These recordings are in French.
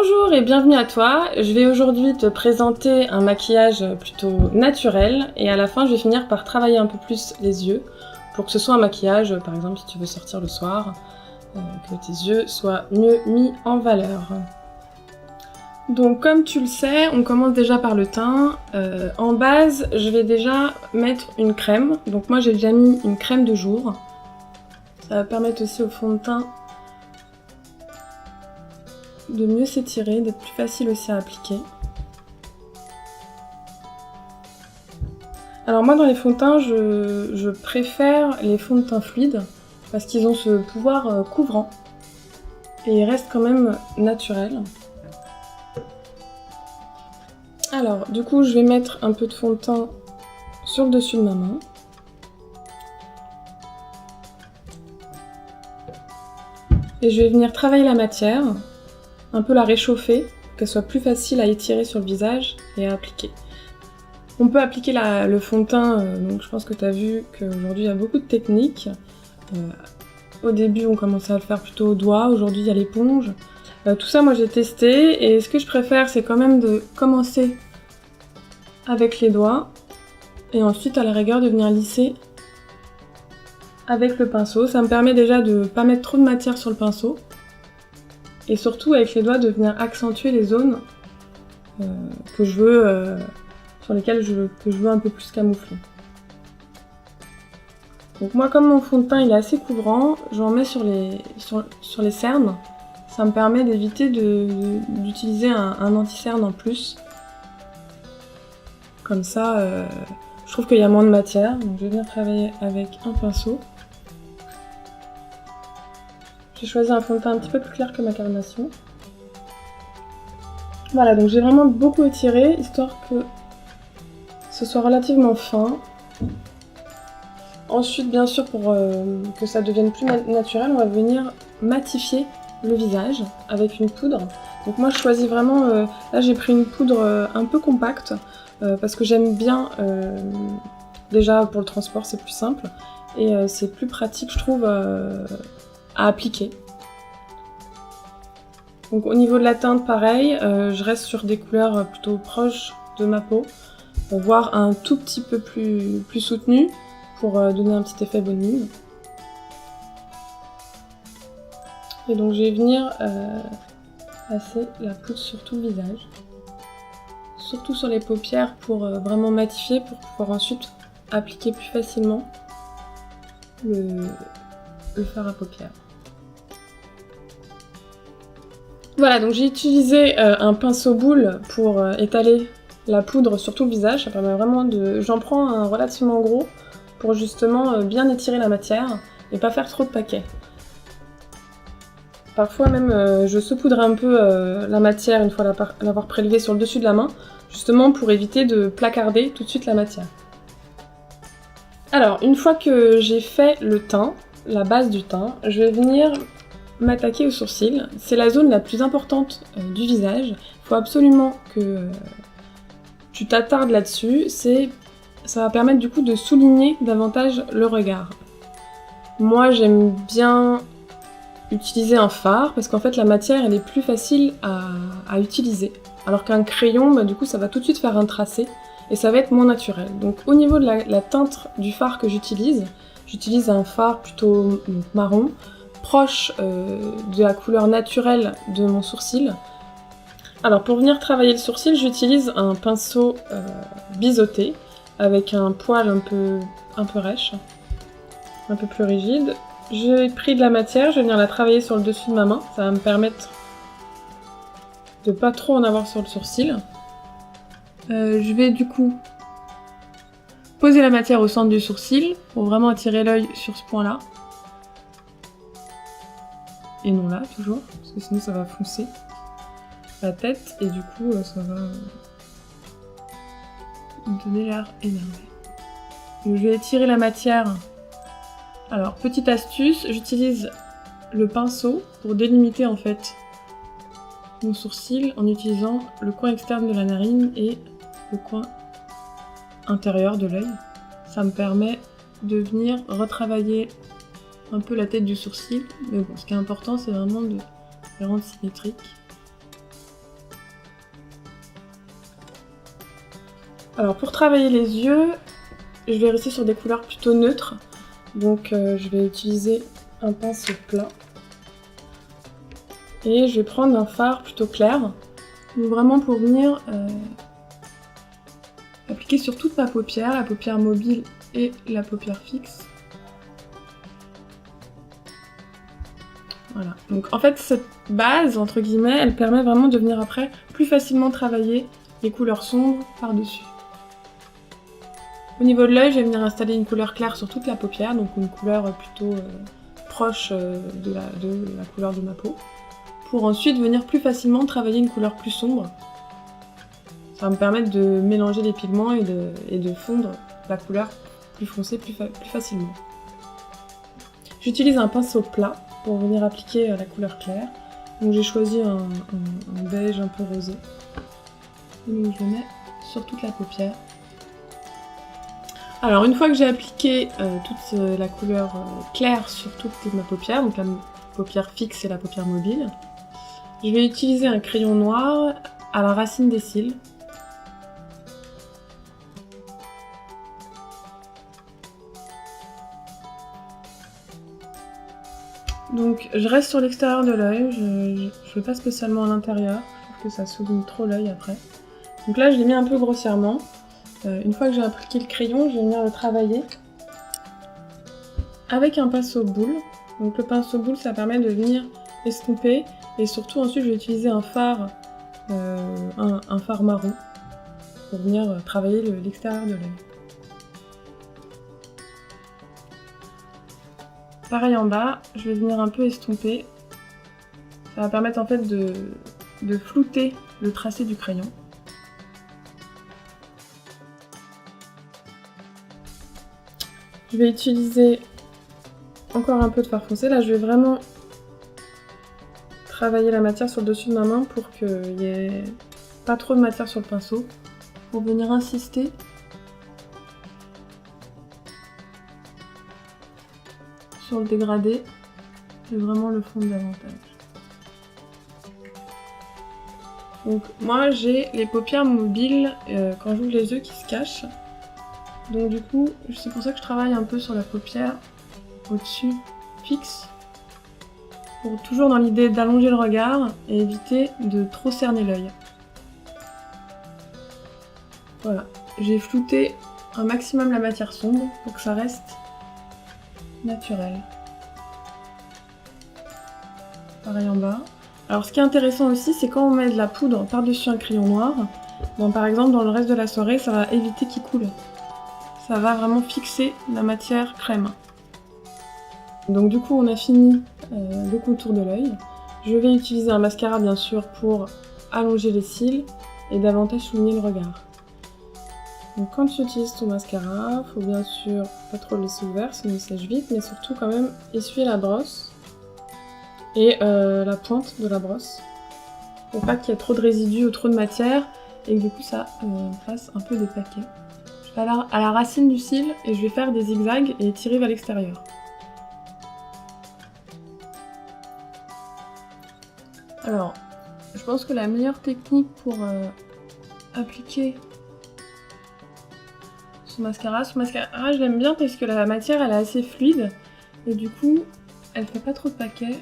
Bonjour et bienvenue à toi. Je vais aujourd'hui te présenter un maquillage plutôt naturel et à la fin je vais finir par travailler un peu plus les yeux pour que ce soit un maquillage, par exemple si tu veux sortir le soir, que tes yeux soient mieux mis en valeur. Donc comme tu le sais, on commence déjà par le teint. En base, je vais déjà mettre une crème. Donc moi j'ai déjà mis une crème de jour. Ça va permettre aussi au fond de teint de mieux s'étirer, d'être plus facile aussi à appliquer. Alors moi dans les fonds de teint, je préfère les fonds de teint fluides parce qu'ils ont ce pouvoir couvrant et ils restent quand même naturels. Alors du coup je vais mettre un peu de fond de teint sur le dessus de ma main. Et je vais venir travailler la matière, un peu la réchauffer, pour qu'elle soit plus facile à étirer sur le visage et à appliquer. On peut appliquer le fond de teint, donc je pense que tu as vu qu'aujourd'hui il y a beaucoup de techniques. Au début on commençait à le faire plutôt au doigt, aujourd'hui il y a l'éponge. Tout ça moi j'ai testé et ce que je préfère c'est quand même de commencer avec les doigts et ensuite à la rigueur de venir lisser avec le pinceau. Ça me permet déjà de ne pas mettre trop de matière sur le pinceau. Et surtout avec les doigts de venir accentuer les zones que je veux, sur lesquelles je veux un peu plus camoufler. Donc moi comme mon fond de teint il est assez couvrant, j'en mets sur les cernes. Ça me permet d'éviter d'utiliser un anti-cerne en plus. Comme ça, je trouve qu'il y a moins de matière, donc je vais venir travailler avec un pinceau. J'ai choisi un fond de teint un petit peu plus clair que ma carnation. Voilà, donc j'ai vraiment beaucoup étiré, histoire que ce soit relativement fin. Ensuite, bien sûr, pour que ça devienne plus naturel, on va venir matifier le visage avec une poudre. Donc moi, je choisis vraiment... là, j'ai pris une poudre un peu compacte, parce que j'aime bien... déjà, pour le transport, c'est plus simple. Et c'est plus pratique, je trouve... à appliquer. Donc au niveau de la teinte, pareil, je reste sur des couleurs plutôt proches de ma peau, voire un tout petit peu plus soutenu pour donner un petit effet bonne mine. Et donc je vais venir passer la poudre sur tout le visage, surtout sur les paupières pour vraiment matifier, pour pouvoir ensuite appliquer plus facilement le fard à paupières. Voilà, donc j'ai utilisé un pinceau boule pour étaler la poudre sur tout le visage. Ça permet vraiment de... J'en prends un relativement gros pour justement bien étirer la matière et pas faire trop de paquets. Parfois même je saupoudre un peu la matière une fois l'avoir prélevée sur le dessus de la main, justement pour éviter de placarder tout de suite la matière. Alors, une fois que j'ai fait le teint, la base du teint, je vais venir m'attaquer aux sourcils. C'est la zone la plus importante du visage. Il faut absolument que tu t'attardes là-dessus. Ça va permettre du coup de souligner davantage le regard. Moi j'aime bien utiliser un fard parce qu'en fait la matière elle est plus facile à utiliser. Alors qu'un crayon, bah, du coup ça va tout de suite faire un tracé et ça va être moins naturel. Donc au niveau de la teinte du fard que j'utilise un fard plutôt marron, proche de la couleur naturelle de mon sourcil. Alors pour venir travailler le sourcil, j'utilise un pinceau biseauté avec un poil un peu rêche, un peu plus rigide. J'ai pris de la matière, je vais venir la travailler sur le dessus de ma main, ça va me permettre de pas trop en avoir sur le sourcil. Je vais du coup poser la matière au centre du sourcil pour vraiment attirer l'œil sur ce point-là. Et non là, toujours, parce que sinon ça va foncer la tête et du coup ça va me donner l'air énervé. Donc je vais étirer la matière. Alors, petite astuce, j'utilise le pinceau pour délimiter en fait mon sourcil en utilisant le coin externe de la narine et le coin intérieur de l'œil. Ça me permet de venir retravailler un peu la tête du sourcil, mais bon, ce qui est important c'est vraiment de les rendre symétriques. Alors pour travailler les yeux, je vais rester sur des couleurs plutôt neutres. Donc je vais utiliser un pinceau plat. Et je vais prendre un fard plutôt clair. Donc vraiment pour venir appliquer sur toute ma paupière, la paupière mobile et la paupière fixe. Voilà. Donc en fait cette base, entre guillemets, elle permet vraiment de venir après plus facilement travailler les couleurs sombres par-dessus. Au niveau de l'œil, je vais venir installer une couleur claire sur toute la paupière, donc une couleur plutôt proche de la couleur de ma peau, pour ensuite venir plus facilement travailler une couleur plus sombre. Ça va me permettre de mélanger les pigments et de fondre la couleur plus foncée plus facilement. J'utilise un pinceau plat pour venir appliquer la couleur claire. Donc j'ai choisi un beige un peu rosé. Et donc je le mets sur toute la paupière. Alors une fois que j'ai appliqué toute la couleur claire sur toute ma paupière, donc la paupière fixe et la paupière mobile, je vais utiliser un crayon noir à la racine des cils. Donc je reste sur l'extérieur de l'œil, je ne vais pas spécialement à l'intérieur, je trouve que ça souligne trop l'œil après. Donc là je l'ai mis un peu grossièrement. Une fois que j'ai appliqué le crayon, je vais venir le travailler avec un pinceau boule. Donc le pinceau boule, ça permet de venir estomper et surtout ensuite je vais utiliser un fard marron pour venir travailler l'extérieur de l'œil. Pareil en bas, je vais venir un peu estomper. Ça va permettre en fait de flouter le tracé du crayon. Je vais utiliser encore un peu de fard foncé. Là, je vais vraiment travailler la matière sur le dessus de ma main pour qu'il n'y ait pas trop de matière sur le pinceau. Pour venir insister sur le dégradé et vraiment le fondre davantage. Donc moi j'ai les paupières mobiles quand j'ouvre les yeux qui se cachent. Donc du coup c'est pour ça que je travaille un peu sur la paupière au-dessus fixe. Pour toujours dans l'idée d'allonger le regard et éviter de trop cerner l'œil. Voilà, j'ai flouté un maximum la matière sombre pour que ça reste naturel. Pareil en bas. Alors ce qui est intéressant aussi, c'est quand on met de la poudre par-dessus un crayon noir, bon, par exemple dans le reste de la soirée, ça va éviter qu'il coule. Ça va vraiment fixer la matière crème. Donc du coup on a fini le contour de l'œil. Je vais utiliser un mascara bien sûr pour allonger les cils et davantage souligner le regard. Donc quand tu utilises ton mascara, faut bien sûr pas trop le laisser ouvert, sinon il sèche vite, mais surtout quand même essuyer la brosse et la pointe de la brosse pour pas qu'il y ait trop de résidus ou trop de matière et que du coup ça fasse un peu des paquets. Je vais à la racine du cil et je vais faire des zigzags et tirer vers l'extérieur. Alors, je pense que la meilleure technique pour appliquer ce mascara je l'aime bien parce que la matière elle est assez fluide et du coup elle fait pas trop de paquets.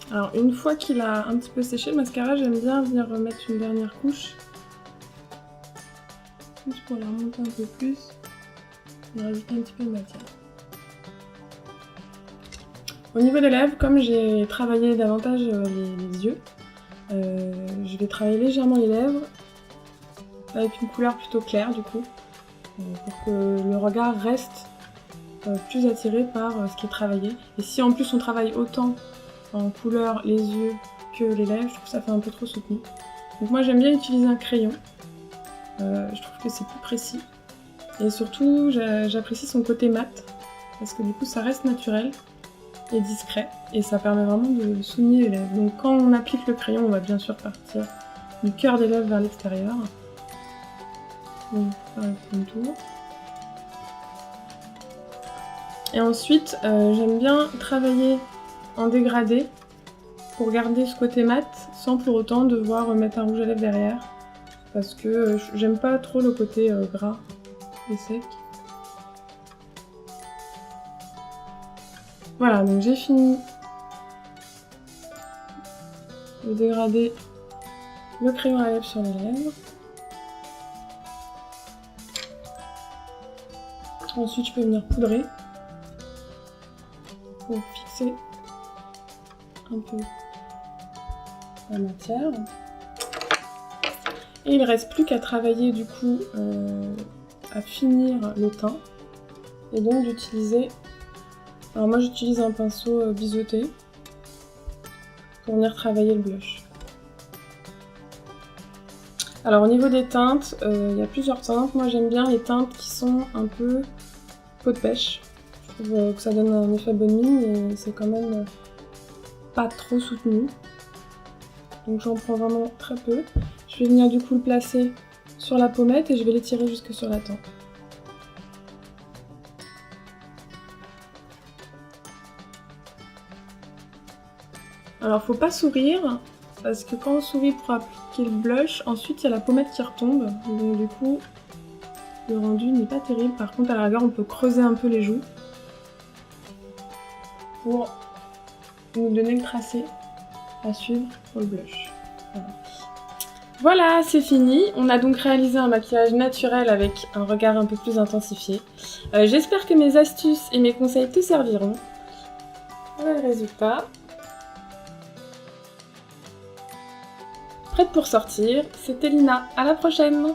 Alors une fois qu'il a un petit peu séché le mascara, j'aime bien venir remettre une dernière couche juste pour la remonter un peu plus et rajouter un petit peu de matière. Au niveau des lèvres, comme j'ai travaillé davantage les yeux, je vais travailler légèrement les lèvres avec une couleur plutôt claire du coup, pour que le regard reste plus attiré par ce qui est travaillé. Et si en plus on travaille autant en couleur les yeux que les lèvres, je trouve que ça fait un peu trop soutenu. Donc moi j'aime bien utiliser un crayon, je trouve que c'est plus précis. Et surtout j'apprécie son côté mat, parce que du coup ça reste naturel et discret, et ça permet vraiment de souligner les lèvres. Donc quand on applique le crayon, on va bien sûr partir du cœur des lèvres vers l'extérieur. Donc faire le contour. Et ensuite, j'aime bien travailler en dégradé pour garder ce côté mat sans pour autant devoir mettre un rouge à lèvres derrière. Parce que j'aime pas trop le côté gras et sec. Voilà, donc j'ai fini de dégrader le crayon à lèvres sur les lèvres. Ensuite, je peux venir poudrer pour fixer un peu la matière. Et il ne reste plus qu'à travailler du coup à finir le teint. Et donc d'utiliser... Alors moi j'utilise un pinceau biseauté pour venir travailler le blush. Alors au niveau des teintes, il y a plusieurs teintes. Moi j'aime bien les teintes qui sont un peu peau de pêche. Je trouve que ça donne un effet bonne mine et c'est quand même pas trop soutenu. Donc j'en prends vraiment très peu. Je vais venir du coup le placer sur la pommette et je vais l'étirer jusque sur la tempe. Alors faut pas sourire, parce que quand on sourit pour appliquer le blush, ensuite il y a la pommette qui retombe, donc du coup le rendu n'est pas terrible. Par contre à la rigueur on peut creuser un peu les joues pour nous donner le tracé à suivre pour le blush. Voilà, c'est fini. On a donc réalisé un maquillage naturel avec un regard un peu plus intensifié. J'espère que mes astuces et mes conseils te serviront. Voilà le résultat. Prête pour sortir, c'était Lina. À la prochaine!